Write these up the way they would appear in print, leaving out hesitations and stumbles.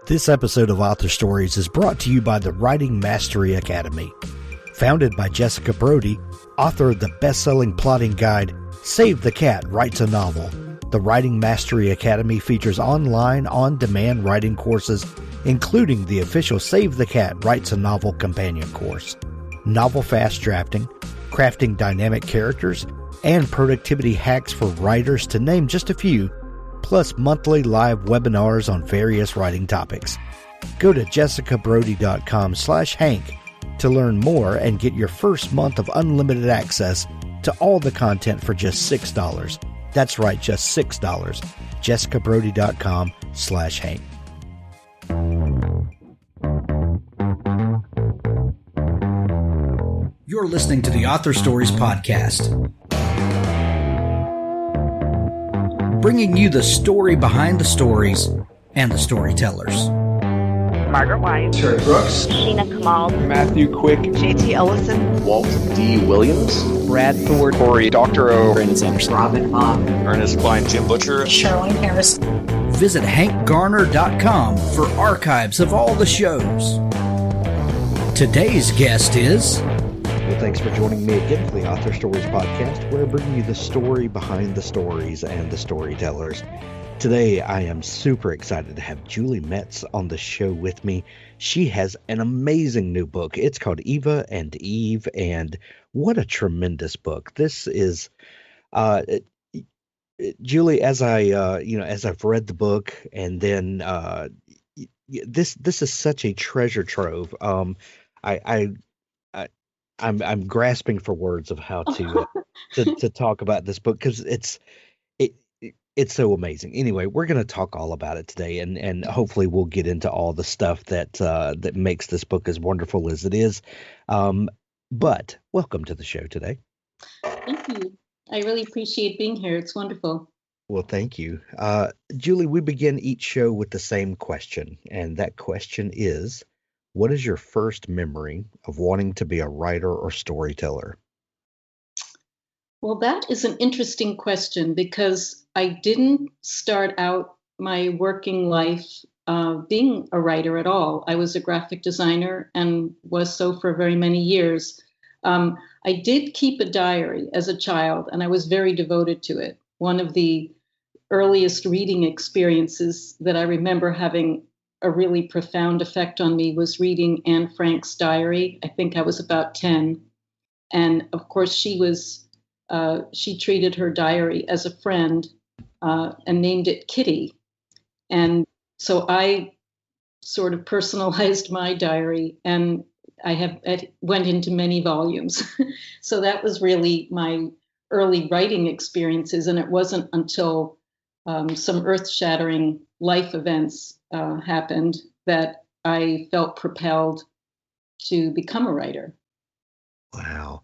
This episode of Author Stories is brought to you by the Writing Mastery Academy. Founded by Jessica Brody, author of the best-selling plotting guide, Save the Cat Writes a Novel. The Writing Mastery Academy features online, on-demand writing courses, including the official Save the Cat Writes a Novel companion course, novel fast drafting, crafting dynamic characters, and productivity hacks for writers, to name just a few, plus monthly live webinars on various writing topics. Go to jessicabrody.com/Hank to learn more and get your first month of unlimited access to all the content for just $6. That's right, just $6. jessicabrody.com/Hank. You're listening to the Author Stories Podcast, bringing you the story behind the stories and the storytellers. Margaret White, Terry Brooks, Sheena Kamal, Matthew Quick, JT Ellison, Walt D. Williams, Brad Ford, Corey Dr. O, Brandon Sanderson, Robin Mom, Ernest Klein, Jim Butcher, Sherwin Harris. Visit hankgarner.com for archives of all the shows. Today's guest is... Well, thanks for joining me again for the Author Stories Podcast, where I bring you the story behind the stories and the storytellers. Today, I am super excited to have Julie Metz on the show with me. She has an amazing new book. It's called Eva and Eve, and what a tremendous book. This is, Julie, as as I've read the book, and then this is such a treasure trove. I'm grasping for words of how to talk about this book, because it's so amazing. Anyway, we're going to talk all about it today, and hopefully we'll get into all the stuff that makes this book as wonderful as it is. But welcome to the show today. Thank you. I really appreciate being here. It's wonderful. Well, thank you. Julie, we begin each show with the same question, and that question is, what is your first memory of wanting to be a writer or storyteller? Well, that is an interesting question, because I didn't start out my working life being a writer at all. I was a graphic designer and was so for very many years. I did keep a diary as a child, and I was very devoted to it. One of the earliest reading experiences that I remember having a really profound effect on me was reading Anne Frank's diary. I think I was about 10. And of course, she treated her diary as a friend and named it Kitty. And so I sort of personalized my diary, and it went into many volumes. So that was really my early writing experiences. And it wasn't until some earth-shattering life events happened that I felt propelled to become a writer. Wow.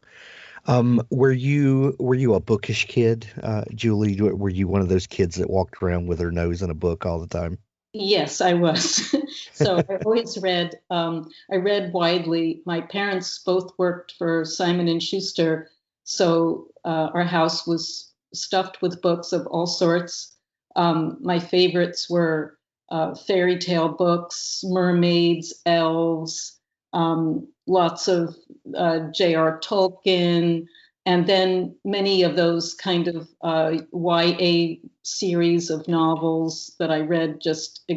Were you a bookish kid, Julie? Were you one of those kids that walked around with her nose in a book all the time? Yes, I was. So I always read. I read widely. My parents both worked for Simon & Schuster, so our house was stuffed with books of all sorts. My favorites were fairy tale books, mermaids, elves, lots of J.R. Tolkien, and then many of those kind of YA series of novels that I read just,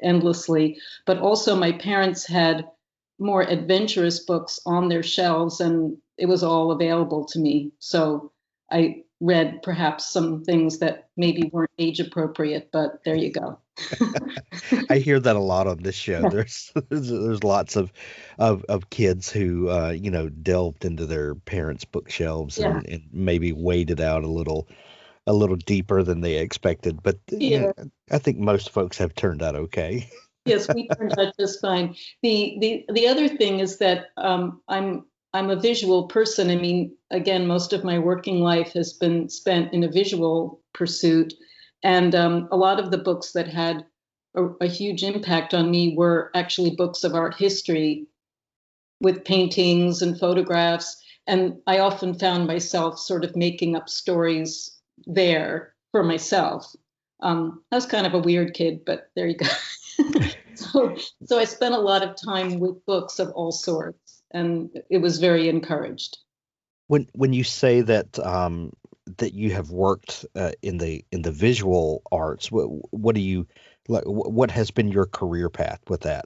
endlessly. But also my parents had more adventurous books on their shelves, and it was all available to me. So I read perhaps some things that maybe weren't age appropriate, but there you go. I hear that a lot on this show. There's lots of kids who delved into their parents' bookshelves and maybe waded out a little deeper than they expected. But I think most folks have turned out okay. Yes, we turned out just fine. The other thing is that I'm a visual person. I mean, again, most of my working life has been spent in a visual pursuit. And a lot of the books that had a huge impact on me were actually books of art history with paintings and photographs. And I often found myself sort of making up stories there for myself. I was kind of a weird kid, but there you go. So I spent a lot of time with books of all sorts, and it was very encouraged. When you say that that you have worked in the visual arts, what do you like? What has been your career path with that?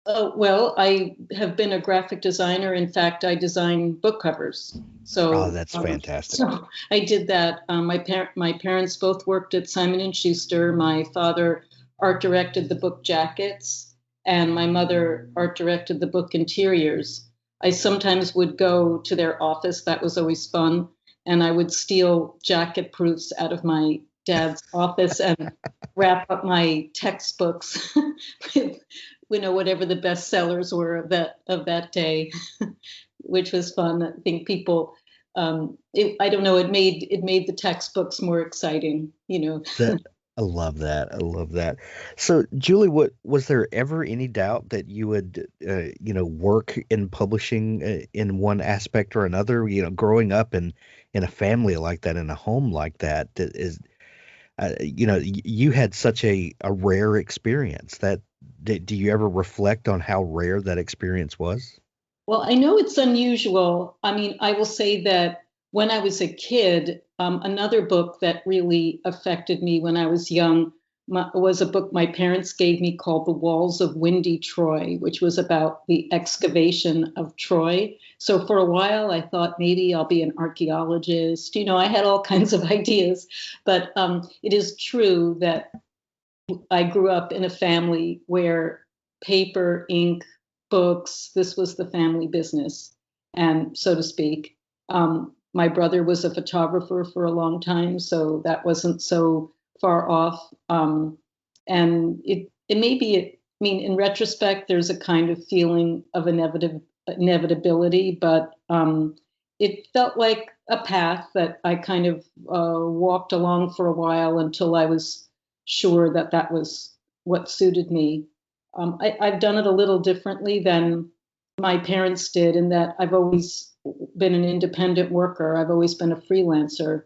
Well, I have been a graphic designer. In fact, I design book covers. Oh, So, that's fantastic. so I did that. My parents both worked at Simon and Schuster. My father art directed the book jackets, and my mother art directed the book interiors. I sometimes would go to their office. That was always fun, and I would steal jacket proofs out of my dad's office and wrap up my textbooks with, whatever the bestsellers were of that day, which was fun. I think people, I don't know, it made the textbooks more exciting, That I love that. I love that. So, Julie, what was there ever any doubt that you would, work in publishing in one aspect or another? Growing up in a family like that, in a home like that, that is, you had such a rare experience. Do you ever reflect on how rare that experience was? Well, I know it's unusual. I mean, I will say that when I was a kid, another book that really affected me when I was young was a book my parents gave me called The Walls of Windy Troy, which was about the excavation of Troy. So for a while, I thought maybe I'll be an archaeologist. I had all kinds of ideas, but it is true that I grew up in a family where paper, ink, books, this was the family business, and so to speak. My brother was a photographer for a long time, so that wasn't so far off. And it may be, I mean, in retrospect, there's a kind of feeling of inevitability, but it felt like a path that I kind of walked along for a while until I was sure that that was what suited me. I've done it a little differently than my parents did in that I've always been an independent worker. I've always been a freelancer.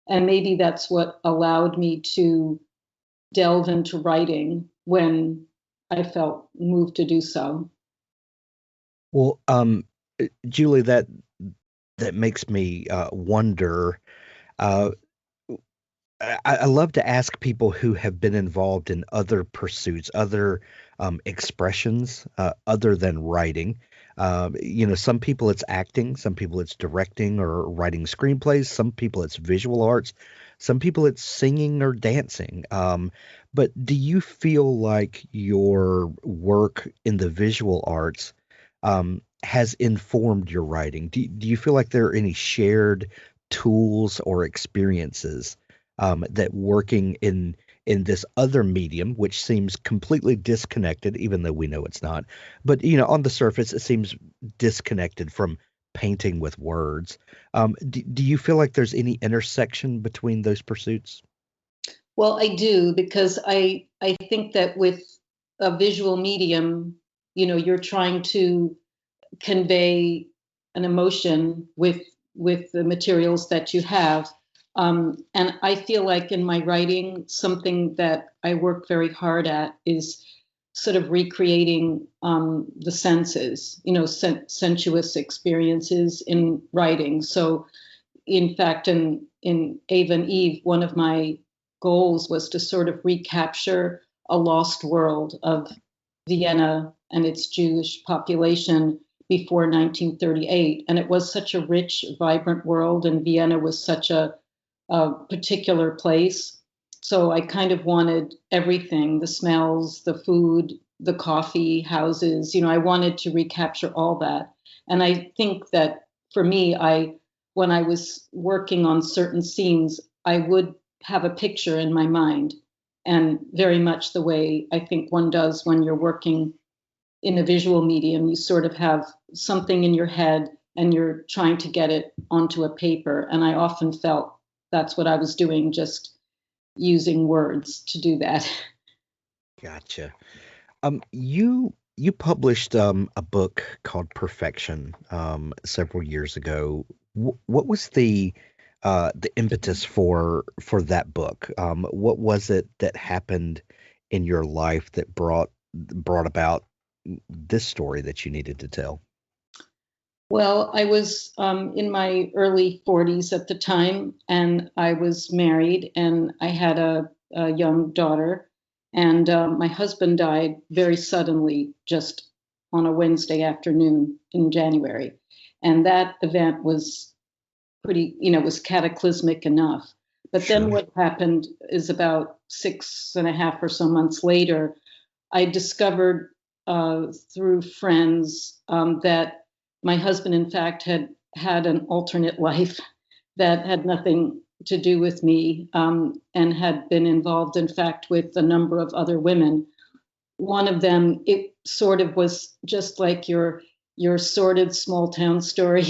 And maybe that's what allowed me to delve into writing when I felt moved to do so. Well, Julie, that makes me wonder. Uh, I love to ask people who have been involved in other pursuits, other expressions, other than writing. Some people it's acting, some people it's directing or writing screenplays, some people it's visual arts, some people it's singing or dancing. But do you feel like your work in the visual arts has informed your writing? Do you feel like there are any shared tools or experiences that working in this other medium, which seems completely disconnected, even though we know it's not, but on the surface it seems disconnected from painting with words. Do you feel like there's any intersection between those pursuits? Well, I do, because I think that with a visual medium, you're trying to convey an emotion with the materials that you have. And I feel like in my writing, something that I work very hard at is sort of recreating the senses, sensuous experiences in writing. So, in fact, in Ava and Eve, one of my goals was to sort of recapture a lost world of Vienna and its Jewish population before 1938. And it was such a rich, vibrant world, and Vienna was such a particular place. So I kind of wanted everything, the smells, the food, the coffee houses, I wanted to recapture all that. And I think that for me, when I was working on certain scenes, I would have a picture in my mind, and very much the way I think one does when you're working in a visual medium, you sort of have something in your head and you're trying to get it onto a paper. And I often felt that's what I was doing, just using words to do that. Gotcha. You published a book called Perfection several years ago. What was the impetus for that book? What was it that happened in your life that brought brought about this story that you needed to tell? Well, I was in my early 40s at the time, and I was married, and I had a young daughter, and my husband died very suddenly, just on a Wednesday afternoon in January. And that event was pretty, was cataclysmic enough. But Sure. then what happened is about 6.5 or so months later, I discovered through friends that my husband, in fact, had an alternate life that had nothing to do with me, and had been involved, in fact, with a number of other women. One of them, it sort of was just like your sordid small town story.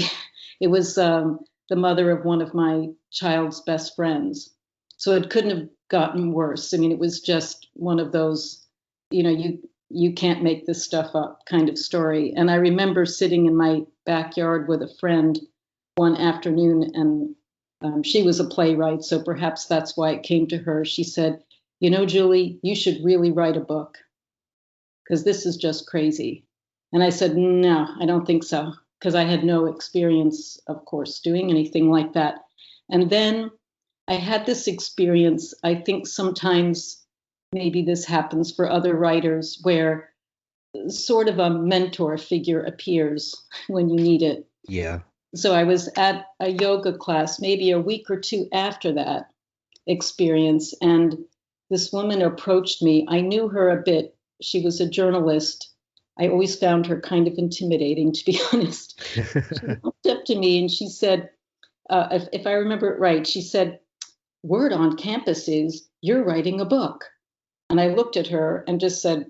It was the mother of one of my child's best friends. So it couldn't have gotten worse. I mean, it was just one of those, you can't make this stuff up kind of story. And I remember sitting in my backyard with a friend one afternoon, and she was a playwright, so perhaps that's why it came to her. She said, Julie, you should really write a book, because this is just crazy. And I said, no, I don't think so, because I had no experience, of course, doing anything like that. And then I had this experience. I think sometimes maybe this happens for other writers, where sort of a mentor figure appears when you need it. Yeah. So I was at a yoga class maybe a week or two after that experience, and this woman approached me. I knew her a bit. She was a journalist. I always found her kind of intimidating, to be honest. She walked up to me and she said, if I remember it right, she said, "Word on campus is you're writing a book." And I looked at her and just said,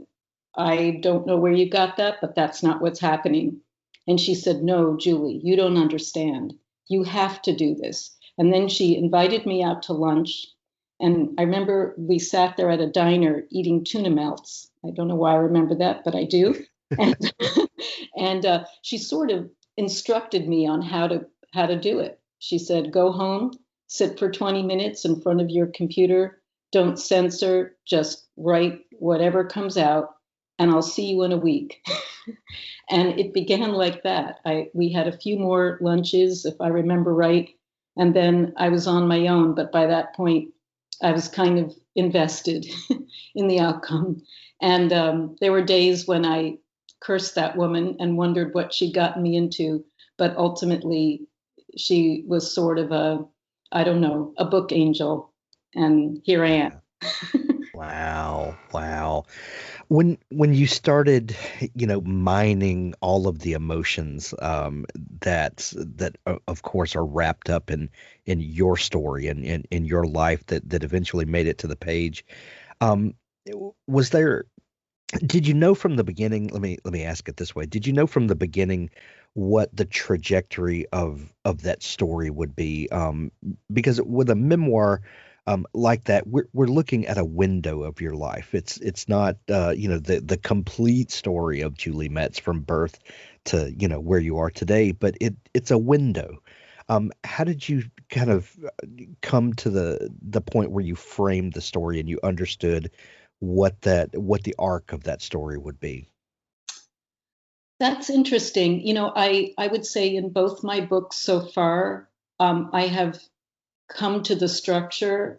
"I don't know where you got that, but that's not what's happening." And she said, "No, Julie, you don't understand. You have to do this." And then she invited me out to lunch. And I remember we sat there at a diner eating tuna melts. I don't know why I remember that, but I do. And she sort of instructed me on how to do it. She said, "Go home, sit for 20 minutes in front of your computer. Don't censor, just write whatever comes out, and I'll see you in a week." And it began like that. We had a few more lunches, if I remember right, and then I was on my own. But by that point, I was kind of invested in the outcome. And there were days when I cursed that woman and wondered what she'd gotten me into. But ultimately, she was sort of a book angel. And here I am. Wow. When you started, mining all of the emotions that of course are wrapped up in your story and in your life that eventually made it to the page, did you know from the beginning? Let me ask it this way: did you know from the beginning what the trajectory of that story would be? Because with a memoir like that, we're looking at a window of your life. It's not the complete story of Julie Metz from birth to where you are today, but it's a window. How did you kind of come to the point where you framed the story and you understood what the arc of that story would be? That's interesting. I would say in both my books so far, I have come to the structure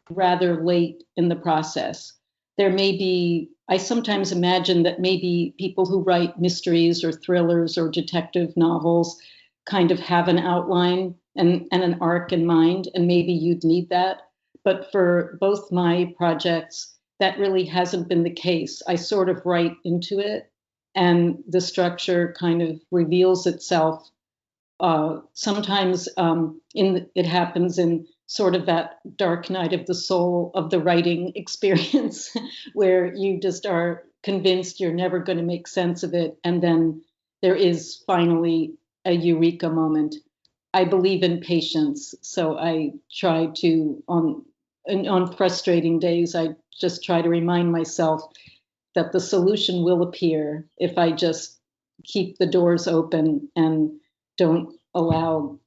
rather late in the process. I sometimes imagine that maybe people who write mysteries or thrillers or detective novels kind of have an outline and an arc in mind, and maybe you'd need that. But for both my projects, that really hasn't been the case. I sort of write into it, and the structure kind of reveals itself. Sometimes it happens in sort of that dark night of the soul of the writing experience, where you just are convinced you're never going to make sense of it, and then there is finally a eureka moment. I believe in patience, so I try to, on frustrating days, I just try to remind myself that the solution will appear if I just keep the doors open and don't allow,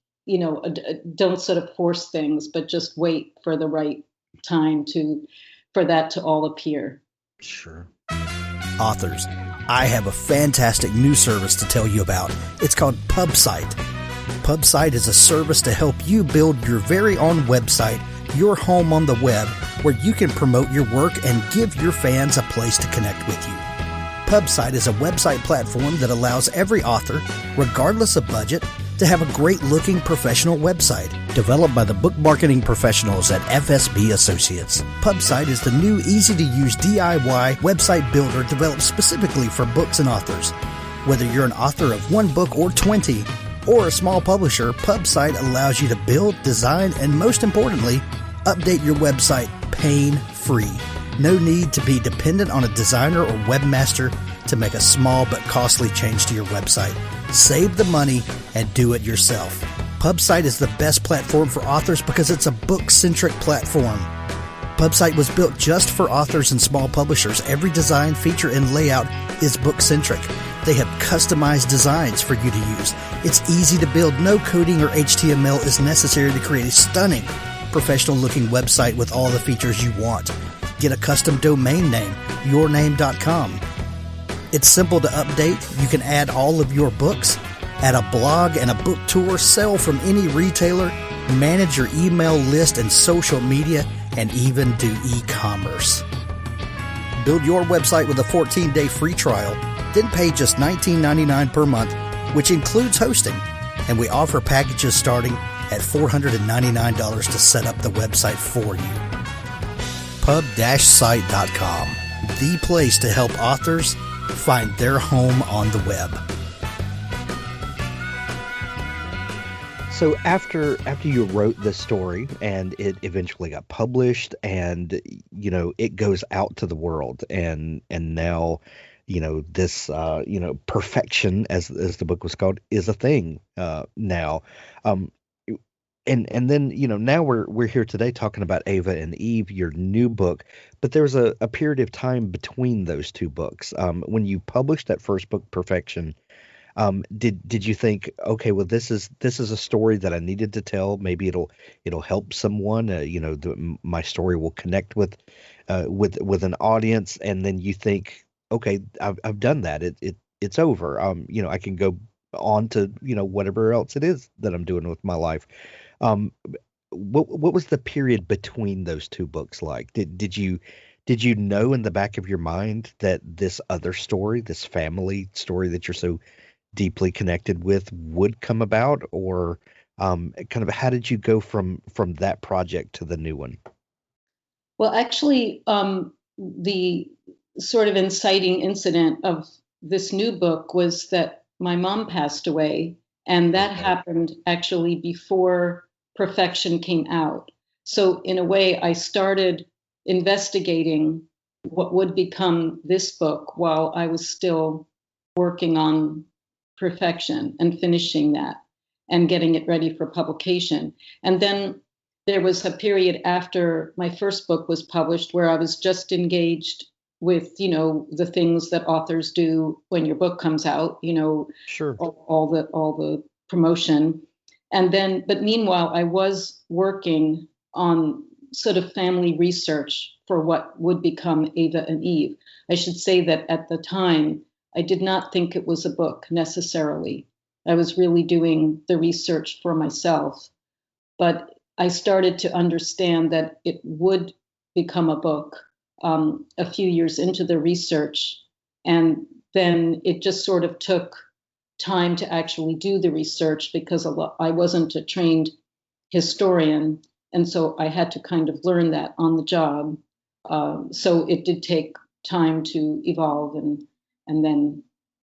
don't sort of force things, but just wait for the right time for that to all appear. Sure. authors, I have a fantastic new service to tell you about. It's called PubSite. PubSite is a service to help you build your very own website, your home on the web, where you can promote your work and give your fans a place to connect with you. PubSite is a website platform that allows every author, regardless of budget, to have a great-looking professional website developed by the book marketing professionals at FSB Associates. PubSite is the new, easy-to-use DIY website builder developed specifically for books and authors. Whether you're an author of one book or 20, or a small publisher, PubSite allows you to build, design, and most importantly, update your website pain-free. No need to be dependent on a designer or webmaster to make a small but costly change to your website. Save the money and do it yourself. PubSite is the best platform for authors because it's a book-centric platform. PubSite was built just for authors and small publishers. Every design, feature, and layout is book-centric. They have customized designs for you to use. It's easy to build. No coding or HTML is necessary to create a stunning, professional-looking website with all the features you want. Get a custom domain name, yourname.com. It's simple to update. You can add all of your books, add a blog and a book tour, sell from any retailer, manage your email list and social media, and even do e-commerce. Build your website with a 14-day free trial, then pay just $19.99 per month, which includes hosting. And we offer packages starting at $499 to set up the website for you. Pub-site.com, the place to help authors find their home on the web. So after you wrote this story and it eventually got published and, it goes out to the world and now, this, perfection, as the book was called, is a thing now. And then, now we're here today talking about Ava and Eve, your new book, but there was a period of time between those two books. When you published that first book, Perfection, did you think, okay, well, this is a story that I needed to tell. Maybe it'll help someone. My story will connect with an audience, and then you think, okay, I've done that. It's over. I can go on to whatever else it is that I'm doing with my life. What was the period between those two books like? Did you know in the back of your mind that this other story, this family story that you're so deeply connected with, would come about, or kind of how did you go from that project to the new one? Well, actually, the sort of inciting incident of this new book was that my mom passed away, and that happened actually before Perfection came out. So in a way, I started investigating what would become this book while I was still working on Perfection and finishing that and getting it ready for publication. And then there was a period after my first book was published where I was just engaged with, the things that authors do when your book comes out, Sure. all the promotion. And then, but meanwhile, I was working on sort of family research for what would become Ava and Eve. I should say that at the time, I did not think it was a book necessarily. I was really doing the research for myself. But I started to understand that it would become a book a few years into the research. And then it just sort of took time to actually do the research because I wasn't a trained historian. And so I had to kind of learn that on the job. So it did take time to evolve and then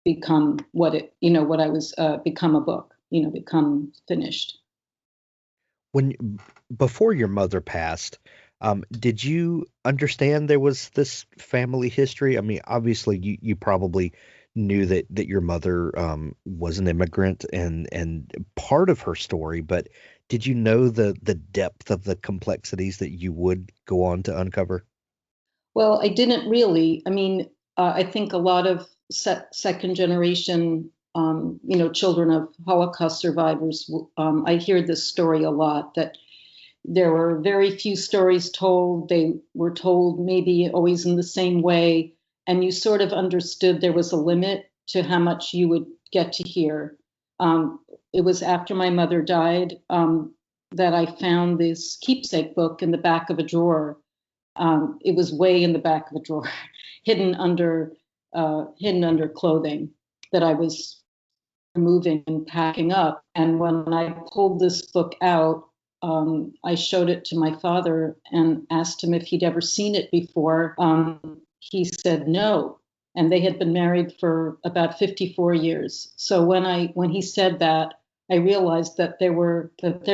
become what I was, become a book, become finished. Before your mother passed, did you understand there was this family history? I mean, obviously you probably knew that your mother was an immigrant and part of her story, but did you know the depth of the complexities that you would go on to uncover? Well, I didn't really. I mean, I think a lot of second generation, children of Holocaust survivors, I hear this story a lot, that there were very few stories told. They were told maybe always in the same way. and you sort of understood there was a limit to how much you would get to hear. It was after my mother died that I found this keepsake book in the back of a drawer. It was way in the back of a drawer, hidden under clothing that I was removing and packing up. And when I pulled this book out, I showed it to my father and asked him if he'd ever seen it before. He said no, and they had been married for about 54 years. So when he said that, I realized that there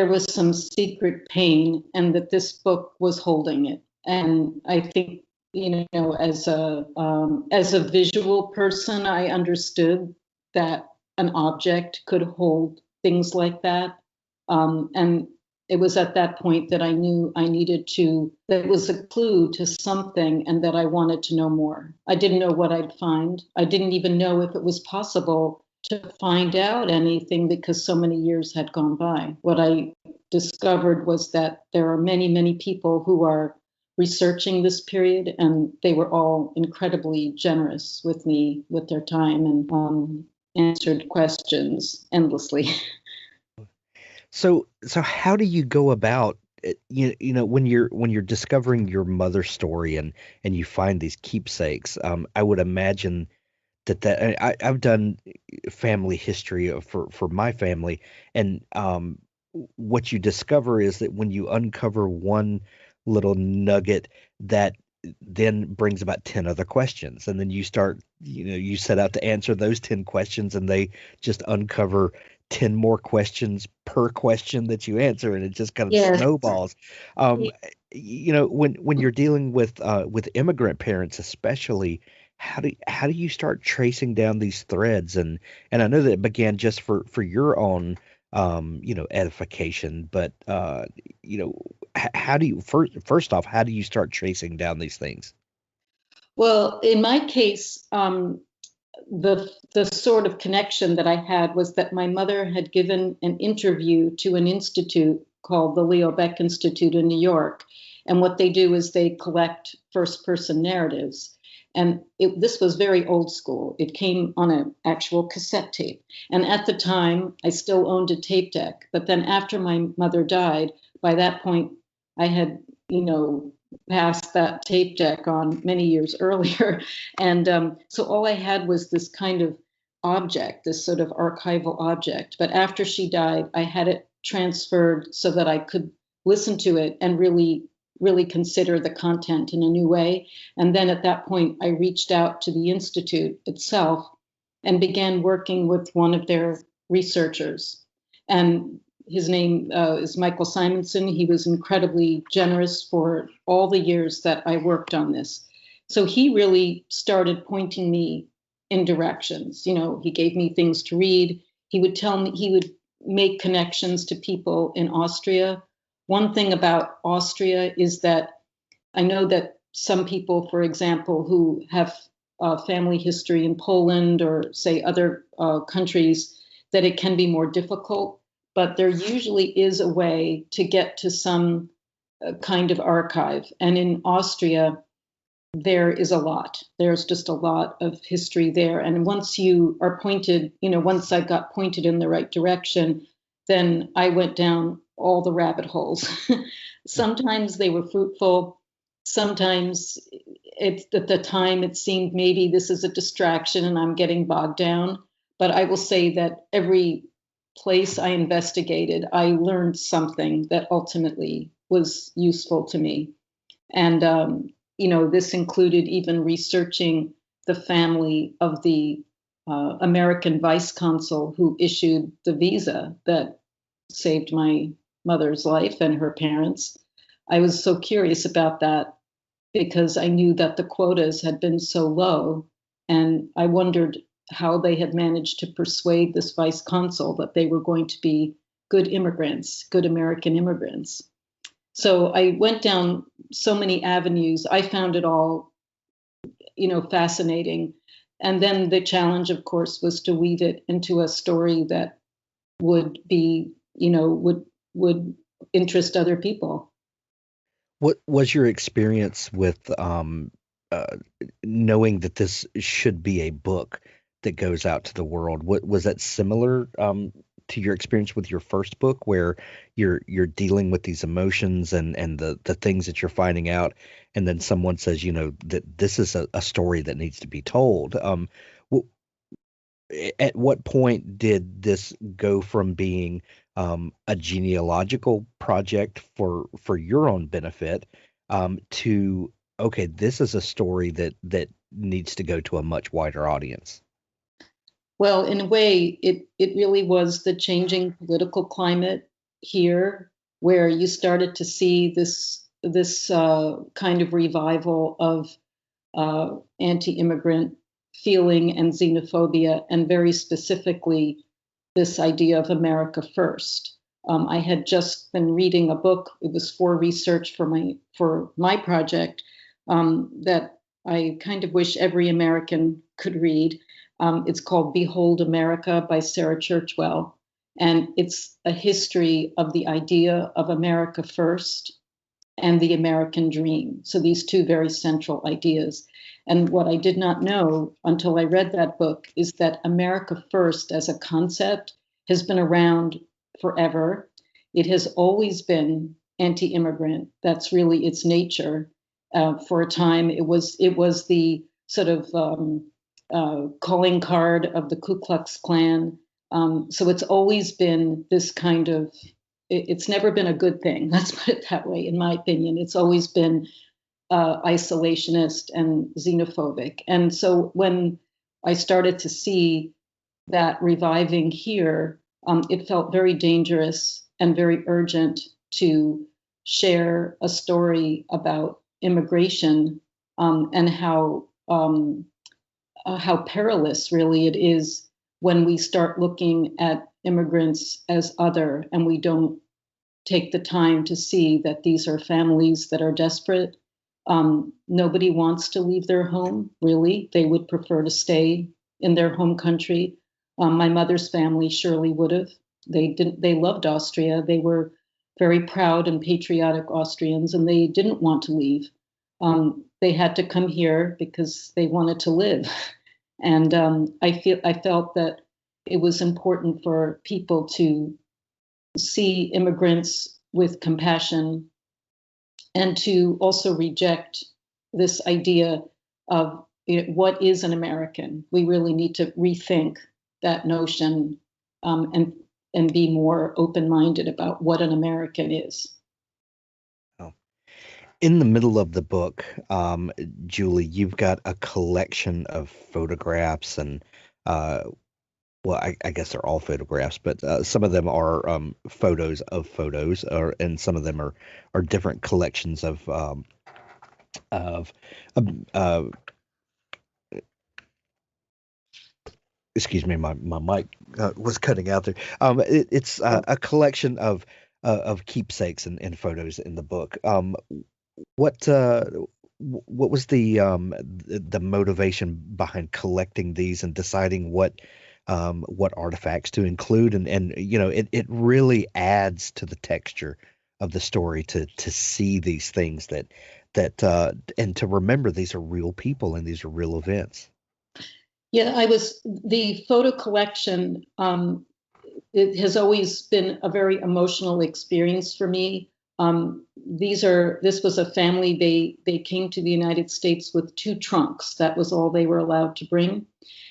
was some secret pain, and that this book was holding it. And I think, as a visual person, I understood that an object could hold things like that. And it was at that point that I knew that it was a clue to something, and that I wanted to know more. I didn't know what I'd find. I didn't even know if it was possible to find out anything, because so many years had gone by. What I discovered was that there are many, many people who are researching this period, and they were all incredibly generous with me with their time, and answered questions endlessly. So how do you go about it, when you're discovering your mother's story and you find these keepsakes? I would imagine that I've done family history for my family, and what you discover is that when you uncover one little nugget, that then brings about 10 other questions, and then you start, you set out to answer those 10 questions, and they just uncover 10 more questions per question that you answer, and it just kind of snowballs. When you're dealing with immigrant parents especially, how do you start tracing down these threads? And I know that it began just for your own edification, but how do you first off, how do you start tracing down these things? Well, in my case, the sort of connection that I had was that my mother had given an interview to an institute called the Leo Baeck Institute in New York. And what they do is they collect first-person narratives. And this was very old school. It came on an actual cassette tape. And at the time, I still owned a tape deck. But then after my mother died, by that point, I had, passed that tape deck on many years earlier. And so all I had was this kind of object, this sort of archival object. But after she died, I had it transferred so that I could listen to it and really consider the content in a new way. And then at that point, I reached out to the Institute itself and began working with one of their researchers. And his name is Michael Simonson. He was incredibly generous for all the years that I worked on this. So he really started pointing me in directions. He gave me things to read. He would make connections to people in Austria. One thing about Austria is that I know that some people, for example, who have family history in Poland or, say, other countries, that it can be more difficult. But there usually is a way to get to some kind of archive. And in Austria, there is a lot. There's just a lot of history there. And once you are pointed, once I got pointed in the right direction, then I went down all the rabbit holes. Sometimes they were fruitful. Sometimes at the time it seemed maybe this is a distraction and I'm getting bogged down. But I will say that every place I investigated, I learned something that ultimately was useful to me. And, this included even researching the family of the American vice consul who issued the visa that saved my mother's life and her parents. I was so curious about that because I knew that the quotas had been so low, and I wondered how they had managed to persuade this vice consul that they were going to be good immigrants, good American immigrants. So I went down so many avenues. I found it all, fascinating. And then the challenge, of course, was to weave it into a story that would be, would interest other people. What was your experience with uh, knowing that this should be a book that goes out to the world. What was that similar to your experience with your first book, where you're dealing with these emotions and the things that you're finding out, and then someone says, that this is a story that needs to be told. At what point did this go from being a genealogical project for your own benefit to, okay, this is a story that needs to go to a much wider audience? Well, in a way, it really was the changing political climate here, where you started to see this kind of revival of anti-immigrant feeling and xenophobia, and very specifically this idea of America first. I had just been reading a book. It was for research for my project that I kind of wish every American could read. It's called Behold America by Sarah Churchwell. And it's a history of the idea of America first and the American dream. So these two very central ideas. And what I did not know until I read that book is that America first as a concept has been around forever. It has always been anti-immigrant. That's really its nature. For a time, it was the sort of calling card of the Ku Klux Klan. So it's always been this kind of, it's never been a good thing. Let's put it that way, in my opinion. It's always been isolationist and xenophobic. And so when I started to see that reviving here, it felt very dangerous and very urgent to share a story about immigration and how perilous really it is when we start looking at immigrants as other and we don't take the time to see that these are families that are desperate. Nobody wants to leave their home, really. They would prefer to stay in their home country. My mother's family surely would have. They loved Austria. They were very proud and patriotic Austrians, and they didn't want to leave. They had to come here because they wanted to live. And I felt that it was important for people to see immigrants with compassion and to also reject this idea of what is an American. We really need to rethink that notion and be more open-minded about what an American is. In the middle of the book, Julie, you've got a collection of photographs and, well, I guess they're all photographs, but some of them are photos of photos, and some of them are different collections of excuse me, my mic was cutting out there. It's a collection of keepsakes and photos in the book. What was the motivation behind collecting these and deciding what artifacts to include? And it really adds to the texture of the story to see these things that and to remember these are real people and these are real events. Yeah, the photo collection, it has always been a very emotional experience for me. This was a family, they came to the United States with 2 trunks. That was all they were allowed to bring.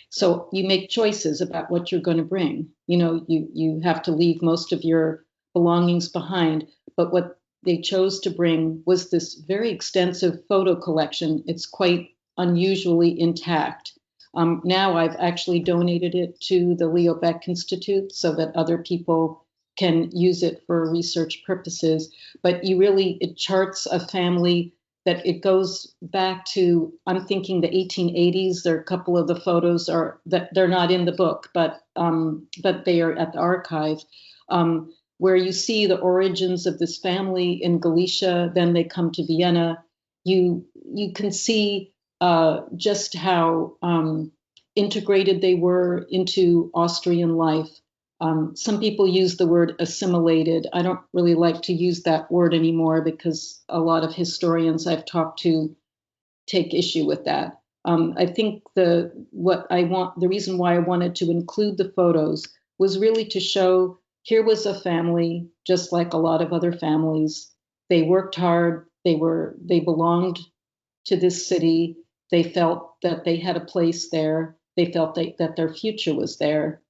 So you make choices about what you're going to bring. You have to leave most of your belongings behind. But what they chose to bring was this very extensive photo collection. It's quite unusually intact. Now I've actually donated it to the Leo Baeck Institute so that other people can use it for research purposes. But it charts a family that it goes back to, I'm thinking the 1880s. There are a couple of the photos that they're not in the book, but they are at the archive, where you see the origins of this family in Galicia. Then they come to Vienna. You can see just how integrated they were into Austrian life. Some people use the word assimilated. I don't really like to use that word anymore because a lot of historians I've talked to take issue with that. I think the reason why I wanted to include the photos was really to show here was a family just like a lot of other families. They worked hard. They belonged to this city. They felt that they had a place there. They felt that their future was there.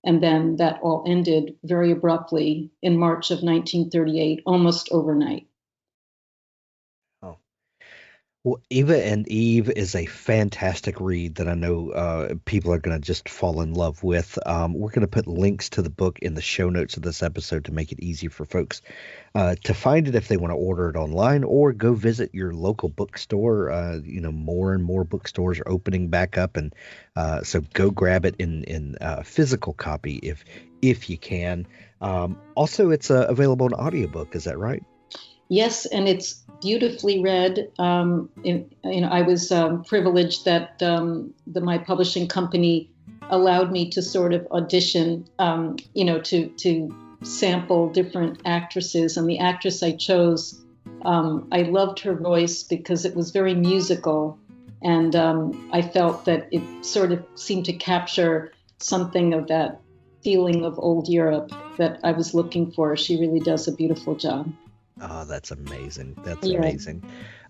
And then that all ended very abruptly in March of 1938, almost overnight. Well, Eva and Eve is a fantastic read that I know people are going to just fall in love with. We're going to put links to the book in the show notes of this episode to make it easy for folks to find it if they want to order it online or go visit your local bookstore. More and more bookstores are opening back up, and so go grab it in physical copy if you can. Also, it's available in audiobook. Is that right? Yes, and it's beautifully read. I was privileged that my publishing company allowed me to sort of audition, to sample different actresses. And the actress I chose, I loved her voice because it was very musical. And I felt that it sort of seemed to capture something of that feeling of old Europe that I was looking for. She really does a beautiful job. Oh, that's amazing. That's amazing.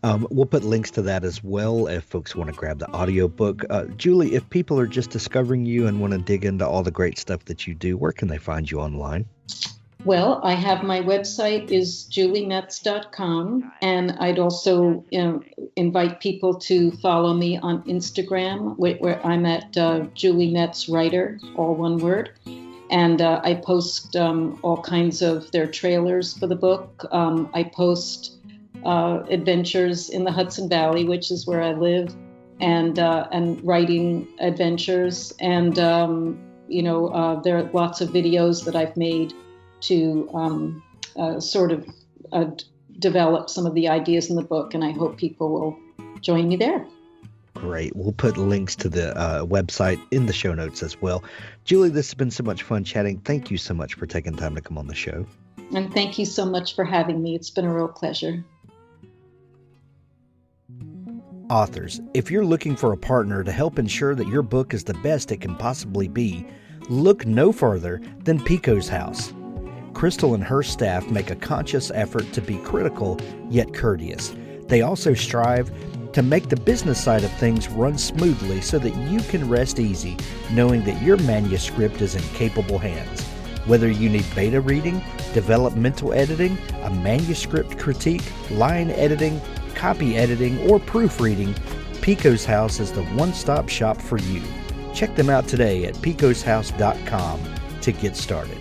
We'll put links to that as well if folks want to grab the audiobook. Julie, if people are just discovering you and want to dig into all the great stuff that you do, where can they find you online? Well, I have my website is juliemetz.com, and I'd also invite people to follow me on Instagram, where I'm at Julie Metz Writer, all one word. And I post all kinds of their trailers for the book. I post adventures in the Hudson Valley, which is where I live, and writing adventures. And, there are lots of videos that I've made to develop some of the ideas in the book. And I hope people will join me there. Great. We'll put links to the website in the show notes as well. Julie, this has been so much fun chatting. Thank you so much for taking time to come on the show. And thank you so much for having me. It's been a real pleasure. Authors, if you're looking for a partner to help ensure that your book is the best it can possibly be, look no further than Pico's House. Crystal and her staff make a conscious effort to be critical yet courteous. They also strive to make the business side of things run smoothly so that you can rest easy knowing that your manuscript is in capable hands. Whether you need beta reading, developmental editing, a manuscript critique, line editing, copy editing, or proofreading, Pico's House is the one-stop shop for you. Check them out today at picoshouse.com to get started.